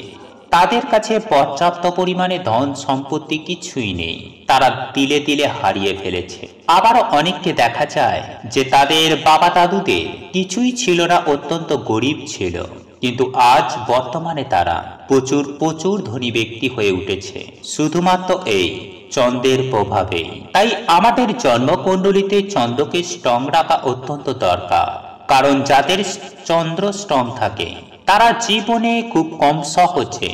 তাদের কাছে পর্যাপ্ত পরিমাণে ধন সম্পত্তি কিছুই নেই, তারা তিলে তিলে হারিয়ে ফেলেছে। আবারও অনেককে দেখা যায় যে তাদের বাবা দাদুদের কিছুই ছিল না, অত্যন্ত গরিব ছিল, কিন্তু আজ বর্তমানে তারা প্রচুর প্রচুর ধনী ব্যক্তি হয়ে উঠেছে শুধুমাত্র এই চন্দ্রের প্রভাবে। তাই আমাদের জন্মকুণ্ডলিতে চন্দ্রকে স্ট্রং রাখা অত্যন্ত দরকার। কারণ যাদের চন্দ্র স্ট্রং থাকে তারা জীবনে খুব কম সহজে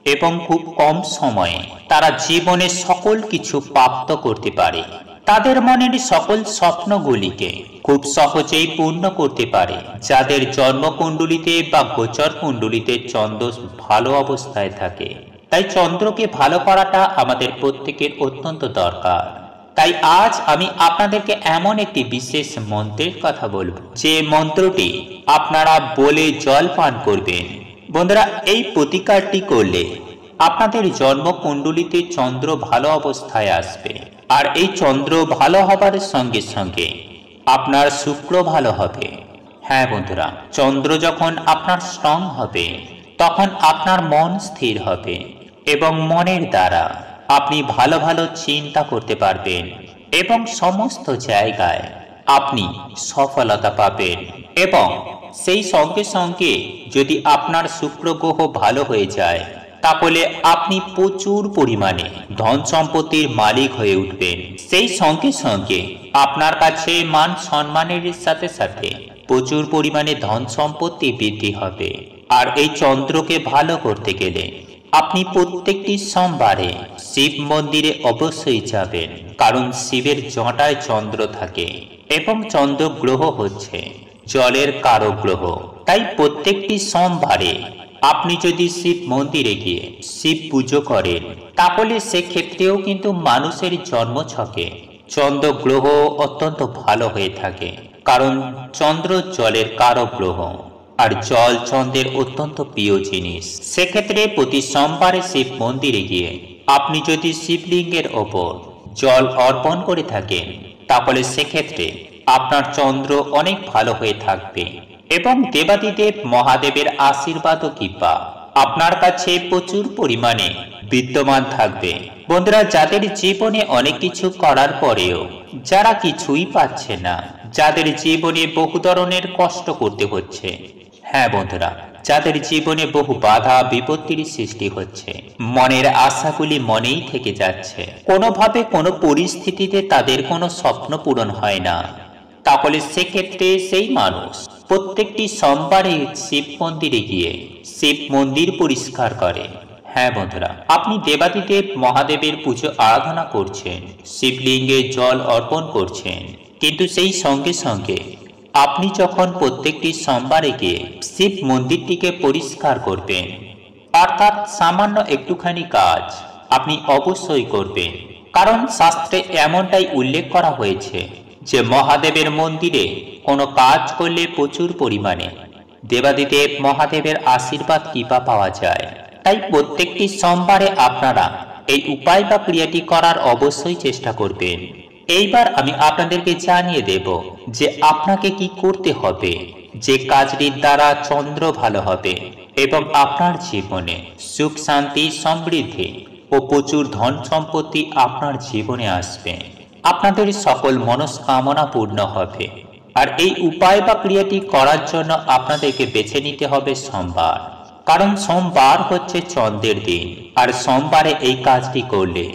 এবং খুব কম সময়ে তারা জীবনে সকল কিছু প্রাপ্ত করতে পারে। তাদের মনের সকল স্বপ্নগুলিকে খুব সহজেই পূর্ণ করতে পারে। যাদের জন্মকুণ্ডলিতে বা গোচর কুণ্ডলিতে চন্দ্র ভালো অবস্থায় থাকে, তাই চন্দ্রকে ভালো করাটা আমাদের প্রত্যেকের অত্যন্ত দরকার। তাই আজ আমি আপনাদেরকে এমন একটি বিশেষ মন্ত্রের কথা বলবো, যে মন্ত্রটি আপনারা বলে জল পান করবেন। বন্ধুরা, এই প্রতিকারটি করলে আপনাদের জন্মকুণ্ডলিতে চন্দ্র ভালো অবস্থায় আসবে। আর এই চন্দ্র ভালো হবার সঙ্গে সঙ্গে আপনার শুক্র ভালো হবে। হ্যাঁ বন্ধুরা, চন্দ্র যখন আপনার স্ট্রং হবে তখন আপনার মন স্থির হবে এবং মনের দ্বারা আপনি ভালো ভালো চিন্তা করতে পারবেন এবং সমস্ত জায়গায় আপনি সফলতা পাবেন। এবং সেই সঙ্গে সঙ্গে যদি আপনার শুক্র গ্রহ ভালো হয়ে যায় তাহলে আপনি প্রচুর পরিমাণে ধন সম্পত্তির মালিক হয়ে উঠবেন। সেই সঙ্গে সঙ্গে আপনার কাছে মান সম্মানের সাথে সাথে প্রচুর পরিমাণে ধন সম্পত্তি বৃদ্ধি হবে। আর এই চন্দ্রকে ভালো করতে গেলে আপনি প্রত্যেকটি সোমবারে শিব মন্দিরে অবশ্যই যাবেন, কারণ শিবের জটায় চন্দ্র থাকে এবং চন্দ্র গ্রহ হচ্ছে জলের কারক গ্রহ। তাই প্রত্যেকটি সোমবারে আপনি যদি শিব মন্দিরে গিয়ে শিব পুজো করেন তাহলে সেক্ষেত্রেও কিন্তু মানুষের জন্মছকে চন্দ্র গ্রহ অত্যন্ত ভালো হয়ে থাকে, কারণ চন্দ্র জলের কারক গ্রহ আর জল চন্দ্রের অত্যন্ত প্রিয় জিনিস। সেক্ষেত্রে প্রতি সোমবারে শিব মন্দিরে গিয়ে আপনি যদি শিবলিঙ্গের ওপর জল অর্পণ করে থাকেন তাহলে সেক্ষেত্রে আপনার চন্দ্র অনেক ভালো হয়ে থাকবে এবং দেবাদিদেব মহাদেবের আশীর্বাদ ও কৃপা আপনার কাছে প্রচুর পরিমাণে বিদ্যমান থাকবে। বন্ধুরা, যাদের জীবনে অনেক কিছু করার পরেও যারা কিছুই পাচ্ছে না, যাদের জীবনে বহু ধরনের কষ্ট করতে হচ্ছে, হ্যাঁ বন্ধুরা, যাদের জীবনে বহু বাধা বিপত্তির সৃষ্টি হচ্ছে, মনের আশাগুলি মনেই থেকে যাচ্ছে, কোনোভাবে কোনো পরিস্থিতিতে তাদের কোনো স্বপ্ন পূরণ হয় না, তাহলে সেক্ষেত্রে সেই মানুষ প্রত্যেকটি সোমবারে শিব মন্দিরে গিয়ে শিব মন্দির পরিষ্কার করে। হ্যাঁ বন্ধুরা, আপনি দেবাদিদেব মহাদেবের পুজো আরাধনা করছেন, শিবলিঙ্গে জল অর্পণ করছেন, কিন্তু সেই সঙ্গে সঙ্গে আপনি যখন প্রত্যেকটি সোমবারে গিয়ে শিব মন্দিরটিকে পরিষ্কার করবেন, অর্থাৎ সামান্য একটুখানি কাজ আপনি অবশ্যই করবেন, কারণ শাস্ত্রে এমনটাই উল্লেখ করা হয়েছে যে মহাদেবের মন্দিরে কোনো কাজ করলে প্রচুর পরিমাণে দেবাদিদেব মহাদেবের আশীর্বাদ কৃপা পাওয়া যায়। তাই প্রত্যেকটি সোমবারে আপনারা এই উপায় বা ক্রিয়াটি করার অবশ্যই চেষ্টা করবেন। এইবার আমি আপনাদেরকে জানিয়ে দেব যে আপনাকে কি করতে হবে, যে কাজটির দ্বারা চন্দ্র ভালো হবে এবং আপনার জীবনে সুখ শান্তি সমৃদ্ধি ও প্রচুর ধন সম্পত্তি আপনার জীবনে আসবে, আপনাদের সকল মনস্কামনা পূর্ণ হবে। আর এই উপায় বা ক্রিয়াটি করার জন্য আপনাদেরকে বেছে নিতে হবে সোমবার, কারণ সোমবার হচ্ছে চন্দ্রের দিন, আর সোমবারে এই কাজটি করলে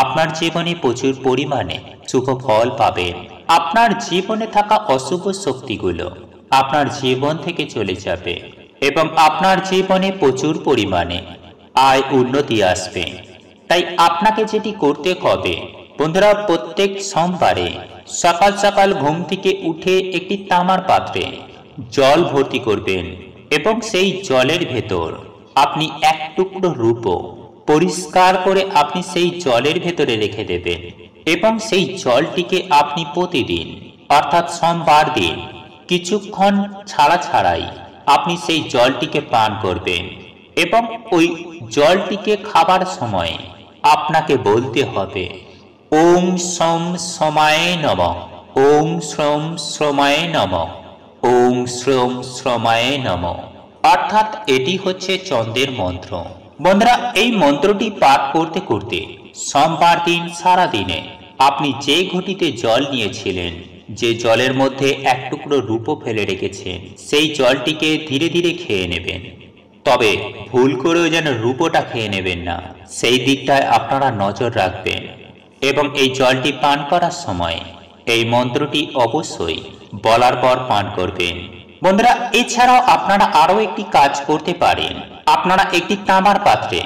আপনার জীবনে প্রচুর পরিমাণে শুভ ফল পাবেন। আপনার জীবনে থাকা অশুভ শক্তিগুলো আপনার জীবন থেকে চলে যাবে এবং আপনার জীবনে প্রচুর পরিমাণে আয় উন্নতি আসবে। তাই আপনাকে যেটি করতে হবে বন্ধুরা, প্রত্যেক সোমবারে সকাল সকাল ঘুম থেকে উঠে একটি তামার পাত্রে জল ভর্তি করবেন এবং সেই জলের ভেতর আপনি এক টুকরো রূপো পরিষ্কার করে আপনি সেই জলের ভেতরে রেখে দেবেন এবং সেই জলটিকে আপনি প্রতিদিন অর্থাৎ সোমবার দিন কিছুক্ষণ ছাড়া ছাড়াই আপনি সেই জলটিকে পান করবেন এবং ওই জলটিকে খাবার সময় আপনাকে বলতে হবে ওম সোম সোমায় নমঃ, ওম শ্রম শ্রমায় নমঃ, ওম শ্রম শ্রমায় নমঃ। অর্থাৎ এটি হচ্ছে চন্দ্রের মন্ত্র। বন্ধুরা, এই মন্ত্রটি পাঠ করতে করতে সোমবার দিন সারা দিনে আপনি যে ঘটিতে জল নিয়েছিলেন, যে জলের মধ্যে এক টুকরো রূপো ফেলে রেখেছেন, সেই জলটিকে ধীরে ধীরে খেয়ে নেবেন। তবে ভুল করেও যেন রূপোটা খেয়ে নেবেন না, সেই দিকটায় আপনারা নজর রাখবেন এবং এই জলটি পান করার সময় এই মন্ত্রটি অবশ্যই বলার পর পান করবেন। বন্ধুরা, এছাড়াও আপনারা আরো একটি কাজ করতে পারেন। আপনারা একটি তামার পাত্রে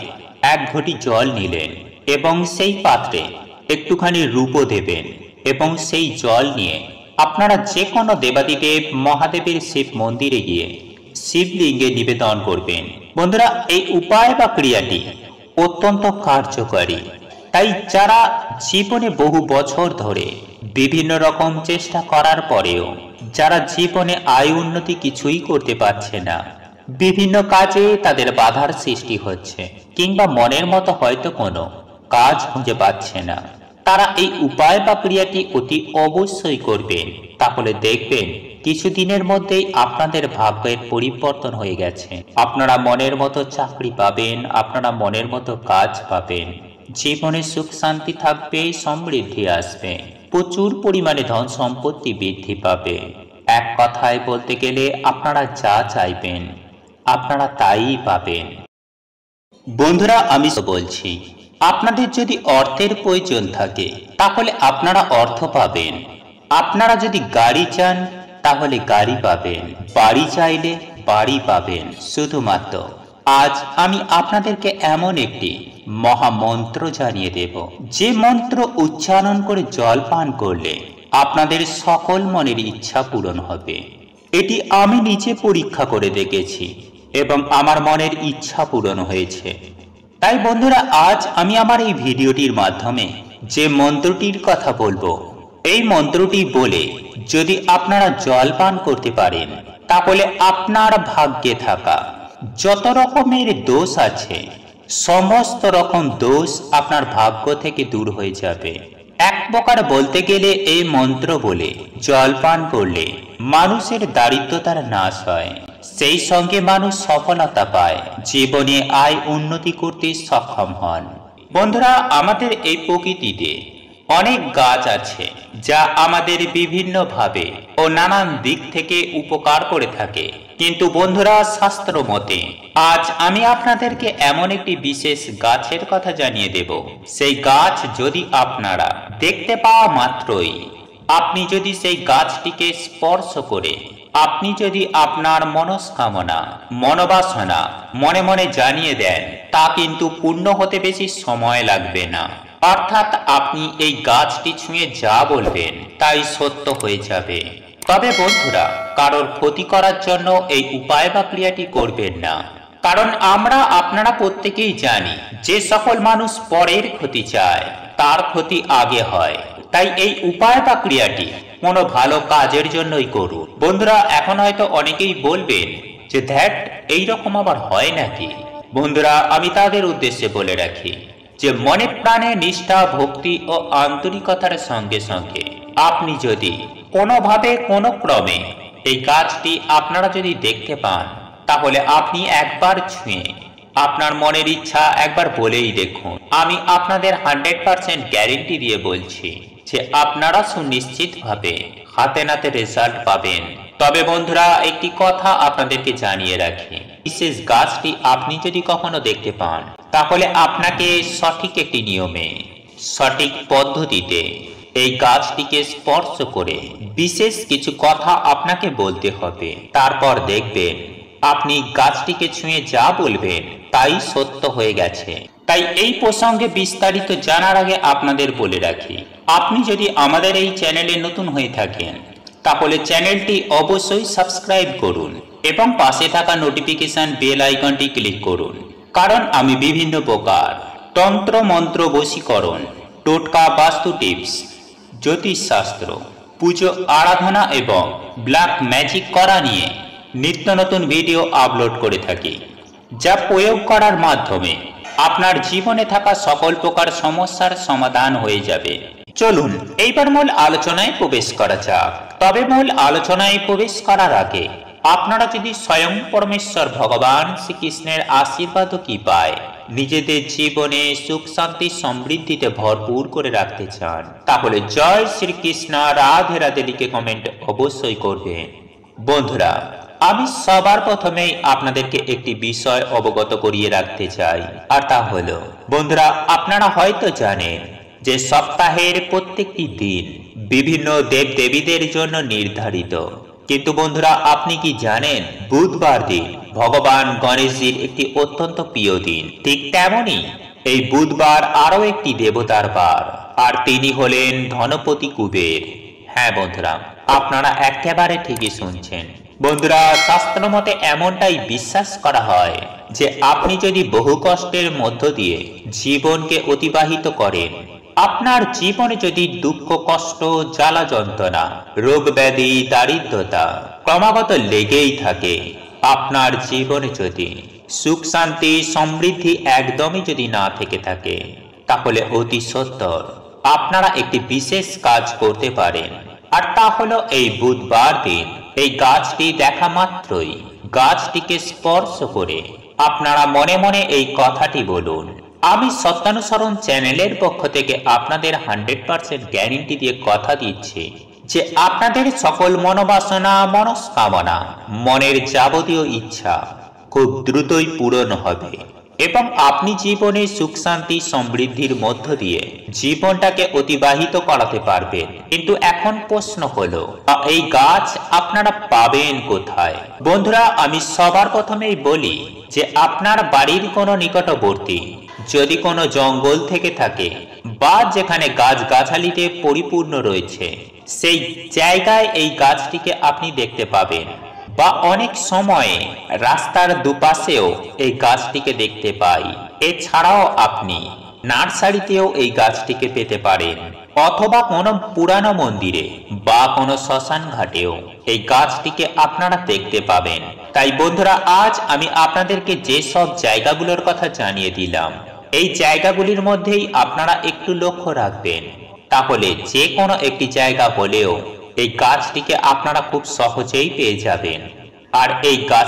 এক ঘটি জল নিলেন এবং সেই পাত্রে একটুখানি রূপো দেবেন এবং সেই জল নিয়ে আপনারা যে কোনো দেবাদিদেব মহাদেবের শিব মন্দিরে গিয়ে শিবলিঙ্গে নিবেদন করবেন। বন্ধুরা, এই উপায় বা ক্রিয়াটি অত্যন্ত কার্যকরী। তাই যারা জীবনে বহু বছর ধরে বিভিন্ন রকম চেষ্টা করার পরেও যারা জীবনে আয় উন্নতি কিছুই করতে পারছে না, বিভিন্ন কাজে তাদের বাধার সৃষ্টি হচ্ছে কিংবা মনের মতো হয়তো কোনো কাজ খুঁজে পাচ্ছে না, তারা এই উপায় বা ক্রিয়াটি অতি অবশ্যই করবেন। তাহলে দেখবেন কিছুদিনের মধ্যেই আপনাদের ভাগ্যের পরিবর্তন হয়ে গেছে। আপনারা মনের মতো চাকরি পাবেন, আপনারা মনের মতো কাজ পাবেন, জীবনে সুখ শান্তি থাকবে, সমৃদ্ধি আসবে, প্রচুর পরিমাণে ধন সম্পত্তি বৃদ্ধি পাবে। এক কথায় বলতে গেলে আপনারা যা চাইবেন আপনারা তাই পাবেন। বন্ধুরা, আমি বলছি, আপনাদের যদি অর্থের প্রয়োজন থাকে তাহলে আপনারা অর্থ পাবেন। আপনারা যদি গাড়ি চান তাহলে গাড়ি পাবেন, বাড়ি চাইলে বাড়ি পাবেন। শুধুমাত্র আজ আমি আপনাদেরকে এমন একটি মহামন্ত্র জানিয়ে দেব, যে মন্ত্র উচ্চারণ করে জল পান করলে আপনাদের সকল মনের ইচ্ছা পূরণ হবে। এটি আমি নিজে পরীক্ষা করে দেখেছি এবং আমার মনের ইচ্ছা পূরণ হয়েছে। তাই বন্ধুরা, আজ আমি আমার এই ভিডিওটির মাধ্যমে যে মন্ত্রটির কথা বলবো, এই মন্ত্রটি বলে যদি আপনারা জল পান করতে পারেন, তাহলে আপনার ভাগ্যে থাকা যত রকমের দোষ আছে, সমস্ত রকম দোষ আপনার ভাগ্য থেকে দূর হয়ে যাবে। এক প্রকার বলতে গেলে এই মন্ত্র বলে জল পান করলে মানুষের দারিদ্রতার নাশ হয়, সেই সঙ্গে মানুষ সফলতা পায়, জীবনে আয় উন্নতি করতে সক্ষম হন। বন্ধুরা, আমাদের এই প্রকৃতিতে অনেক গাছ আছে যা আমাদের বিভিন্নভাবে ও নানান দিক থেকে উপকার করে থাকে। কিন্তু বন্ধুরা, শাস্ত্র মতে আজ আমি আপনাদেরকে এমন একটি বিশেষ গাছের কথা জানিয়ে দেব। সেই গাছ যদি আপনারা দেখতে পাওয়া মাত্রই, আপনি যদি সেই গাছটিকে স্পর্শ করে আপনি যদি আপনার মনস্কামনা মনোবাসনা মনে মনে জানিয়ে দেন, তা কিন্তু পূর্ণ হতে বেশি সময় লাগবে না। অর্থাৎ আপনি এই গাছটি ছুঁয়ে যা বলবেন তাই সত্য হয়ে যাবে। তবে বন্ধুরা, কারোর ক্ষতি করার জন্য এই উপায় বা ক্রিয়াটি করবেন না, কারণ আমরা আপনারা প্রত্যেকেই জানি যে সকল মানুষ পরের ক্ষতি চায় তার ক্ষতি আগে হয়। তাই এই উপায় বা ক্রিয়াটি কোনো ভালো কাজের জন্যই করুন। বন্ধুরা, এখন হয়তো অনেকেই বলবেন যে ধ্যাট এইরকম আবার হয় নাকি? বন্ধুরা, আমি তাদের উদ্দেশ্যে বলে রাখি যে মনে প্রাণে নিষ্ঠা, ভক্তি ও আন্তরিকতার সঙ্গে সঙ্গে আপনি যদি কোনোভাবে কোনো ক্রমে এই গাছটি আপনারা যদি দেখতে পান, তাহলে আপনি একবার ছুঁয়ে আপনার মনের ইচ্ছা একবার বলেই দেখুন। আমি আপনাদের 100% গ্যারেন্টি দিয়ে বলছি যে আপনারা সুনিশ্চিতভাবে হাতে নাতে রেজাল্ট পাবেন। তবে বন্ধুরা, একটি কথা আপনাদেরকে জানিয়ে রাখি, বিশেষ গাছটি আপনি যদি কখনো দেখতে পান, তাহলে আপনাকে সঠিক একটি নিয়মে, সঠিক পদ্ধতিতে এই গাছটিকে স্পর্শ করে বিশেষ কিছু কথা আপনাকে বলতে হবে। তারপর দেখবেন আপনি গাছটিকে ছুঁয়ে যা বলবেন তাই সত্য হয়ে গেছে। তাই এই প্রসঙ্গে বিস্তারিত জানার আগে আপনাদের বলে রাখি, আপনি যদি আমাদের এই চ্যানেলে নতুন হয়ে থাকেন, তাহলে চ্যানেলটি অবশ্যই সাবস্ক্রাইব করুন এবং পাশে থাকা নোটিফিকেশন বেল আইকনটি ক্লিক করুন। কারণ আমি বিভিন্ন প্রকার তন্ত্র মন্ত্র, বশীকরণ, টোটকা, বাস্তু টিপস, জ্যোতিষশাস্ত্র, পুজো আরাধনা এবং ব্ল্যাক ম্যাজিক করা নিয়ে নিত্য নতুন ভিডিও আপলোড করে থাকি, যা প্রয়োগ করার মাধ্যমে আপনার জীবনে থাকা সকল প্রকার সমস্যার সমাধান হয়ে যাবে। চলুন এইবার মূল আলোচনায় প্রবেশ করা যাক। তবে মূল আলোচনায় প্রবেশ করার আগে আপনারা যদি স্বয়ং পরমেশ্বর ভগবান শ্রীকৃষ্ণের আশীর্বাদ কি পায় নিজেদের জীবনে সুখ শান্তি সমৃদ্ধিতে ভরপুর করে রাখতে চান, তাহলে জয় শ্রীকৃষ্ণ, রাধে রাধে লিখে কমেন্ট অবশ্যই করবেন। বন্ধুরা, আমি সবার প্রথমেই আপনাদেরকে একটি বিষয় অবগত করিয়ে রাখতে চাই, আর তা হলো বন্ধুরা, আপনারা হয়তো জানেন যে সপ্তাহের প্রত্যেকটি দিন বিভিন্ন দেব দেবীদের জন্য নির্ধারিত। কিন্তু বন্ধুরা, আপনি কি জানেন বুধবার দিন ভগবান গণেশজির একটি অত্যন্ত প্রিয় দিন? ঠিক তেমনই এই বুধবার আরো একটি দেবতার বার, আর তিনি হলেন ধনপতি কুবের। হ্যাঁ বন্ধুরা, আপনারা একেবারে ঠিকই শুনছেন। বন্ধুরা, শাস্ত্র মতে এমনটাই বিশ্বাস করা হয় যে আপনি যদি বহু কষ্টের মধ্য দিয়ে জীবনকে অতিবাহিত করেন, আপনার জীবনে যদি দুঃখ, কষ্ট, জ্বালা যন্ত্রণা, রোগ ব্যাধি, দারিদ্রতা ক্রমাগত লেগেই থাকে, আপনার জীবনে যদি সুখ শান্তি সমৃদ্ধি একদমই যদি না থেকে থাকে, তাহলে অতি সত্বর আপনারা একটি বিশেষ কাজ করতে পারেন। আর তা হলো এই বুধবার দিন এই গাছটি দেখা মাত্রই গাছটিকে স্পর্শ করে আপনারা মনে মনে এই কথাটি বলুন। আমি সত্যানুসরণ চ্যানেলের পক্ষ থেকে আপনাদের 100% গ্যারেন্টি দিয়ে কথা দিচ্ছি যে আপনাদের সকল মনোবাসনা, মনস্কামনা, মনের যাবতীয় ইচ্ছা খুব দ্রুতই পূরণ হবে এবং আপনি জীবনে সুখ শান্তি সমৃদ্ধির মধ্য দিয়ে জীবনটাকে অতিবাহিত করাতে পারবেন। কিন্তু এখন প্রশ্ন হলো, এই গাছ আপনারা পাবেন কোথায়? বন্ধুরা, আমি সবার প্রথমেই বলি যে আপনার বাড়ির কোনো নিকটবর্তী যদি কোনো জঙ্গল থেকে থাকে বা যেখানে গাছগাছালিতে পরিপূর্ণ রয়েছে, সেই জায়গায় এই গাছটিকে আপনি দেখতে পাবেন। বা অনেক সময়ে রাস্তার দুপাশেও এই গাছটিকে দেখতে পাই। এছাড়াও আপনি নার্সারিতেও এই গাছটিকে পেতে পারেন, অথবা কোনো পুরানো মন্দিরে বা কোনো শ্মশান ঘাটেও এই গাছটিকে আপনারা দেখতে পাবেন। তাই বন্ধুরা, আজ আমি আপনাদেরকে যে সব জায়গাগুলোর কথা জানিয়ে দিলাম, এই জায়গাগুলির মধ্যেই আপনারা একটু লক্ষ্য রাখবেন, তাহলে যে কোনো একটি জায়গা হলেও এই গাছটিকে আপনারা খুব সহজেই পেয়ে যাবেন। আর এই গাছ